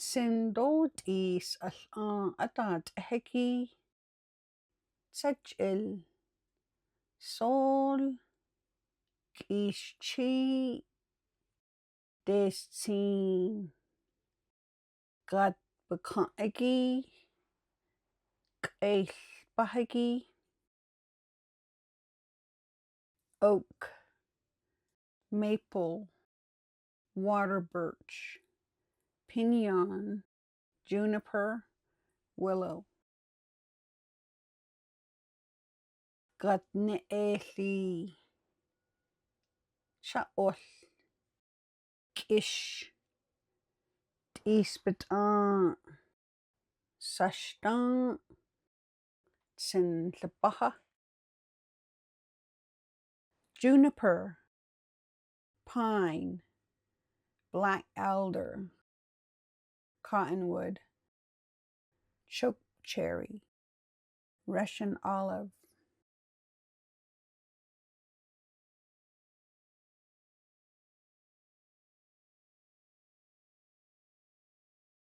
Tsindod is atat heki tsachil sol kishchi destin gat bakagi kail bahagi oak, maple, water birch, pinon, juniper, willow. Gatneeli, shaol, kish, tisbatan, sashtan, tsinlapaha. Juniper, pine, black alder, cottonwood, chokecherry, Russian olive,